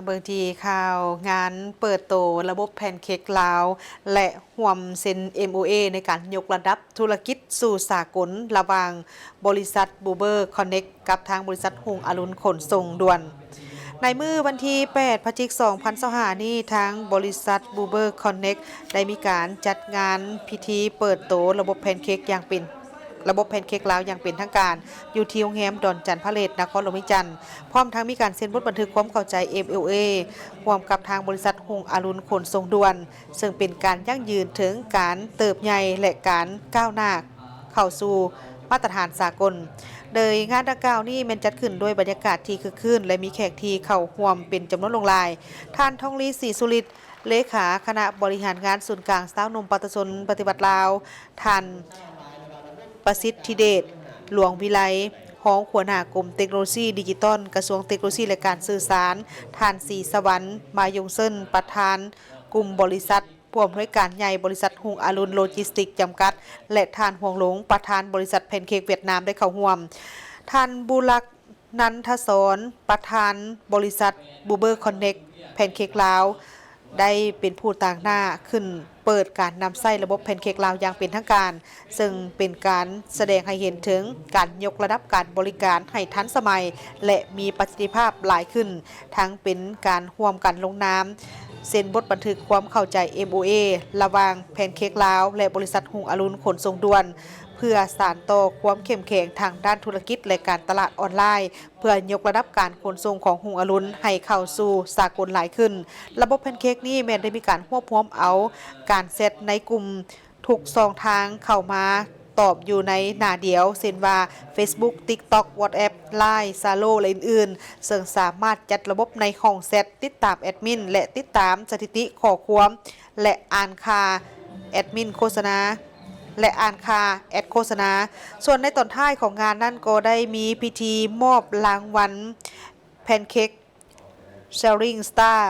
เบิ่งที่ข่าวงานเปิดโตระบบแพนเค้กลาวและห่วมเซ็น MOA ในการยกระดับธุรกิจสู่สากลระหว่างบริษัทบูเบอร์คอนเน็กกับทางบริษัทหุงอรุณขนส่งด่วน ในมื้อวันที่8พฤศจิกายน2025นี้ทางบริษัทบูเบอร์คอนเน็กได้มีการจัดงานพิธีเปิดโตระบบแพนเค้กอย่างเป็นระบบแพนเค้กลาวอย่างเป็นทางการอยู่ที่โรงแรมดอนจันทร์พระเลศนครหลวงวิจันทร์พร้อมทั้งมีการเซ็นบทบันทึกความเข้าใจ MOA ร่วมกับทางบริษัทหุงอรุณขนส่งด่วนซึ่งเป็นการยั่งยืนถึงการเติบใหญ่และการก้าวหน้าเข้าสู่มาตรฐานสากลโดยงานดังกล่าวนี้มันจัดขึ้นด้วยบรรยากาศที่คึกคืนและมีแขกที่เข้าร่วมเป็นจำนวนลงหลายท่านทองลีศรีสุริตเลขาคณะบริหารงานศูนย์กลางสาวนมปัตตชนปฏิบัติลาวท่านประสิทธิเดชหลวงวิไลห้องหัวหน้ากรมเทคโนโลยีดิจิตอลกระทรวงเทคโนโลยีและการสื่อสารท่านศรีสวรรค์มายงเซินประธานกลุ่มบริษัทผู้อำนวยการใหญ่บริษัทหุงอรุณโลจิสติกส์จำกัดและท่านห่วงหลงประธานบริษัทแพนเค้กเวียดนามได้เข้าร่วมท่านบุลักษ์นันทศรประธานบริษัทบูเบอร์คอนเน็กแพนเค้กลาวได้เป็นผู้ต่างหน้าขึ้นเปิดการนำไส้ระบบแพนเค้กลาวอย่างเป็นทางการซึ่งเป็นการแสดงให้เห็นถึงการยกระดับการบริการให้ทันสมัยและมีประสิทธิภาพหลายขึ้นทั้งเป็นการร่วมกันลงนามเซ็นบทบันทึกความเข้าใจ MOA ระหว่างแพนเค้กลาวและบริษัทหุงอรุณขนส่งด่วนเพื่อสานต่อความเข้มแข็งทางด้านธุรกิจและการตลาดออนไลน์เพื่อยกระดับการขนส่งของหุงอรุณให้เข้าสู่สากลหลายขึ้นระบบแพนเค้กนี้แม้ได้มีการควบรวมเอาการเซตในกลุ่มทุกช่องทางเข้ามาตอบอยู่ในหน้าเดียวเช่นว่า Facebook TikTok WhatsApp Line Zalo และอื่นๆซึ่งสามารถจัดระบบในห้องเซตติดตามแอดมินและติดตามสถิติข้อความและอ่านค่าแอดมินโฆษณาและอ่านค่าแอดโฆษณาส่วนในตอนท้ายของงานนั่นก็ได้มีพิธีมอบรางวัลแพนเค้ก Sharing Star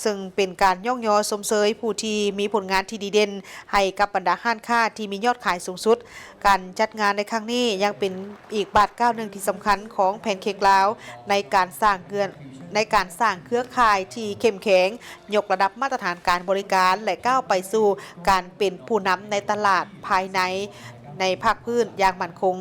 ซึ่งเป็นการย่องยอสมเสยผู้ที่มีผลงานที่ดีเด่นให้กับบรรดาห้างค้าที่มียอดขายสูงสุดการจัดงานในครั้งนี้ยังเป็นอีกบาทก้าวหนึ่งที่สำคัญของแพนเค้กลาวในการสร้างเครือข่ายที่เข้มแข็งยกระดับมาตรฐานการบริการและก้าวไปสู่การเป็นผู้นำในตลาดภายในภาคพื้นอย่างมั่นคง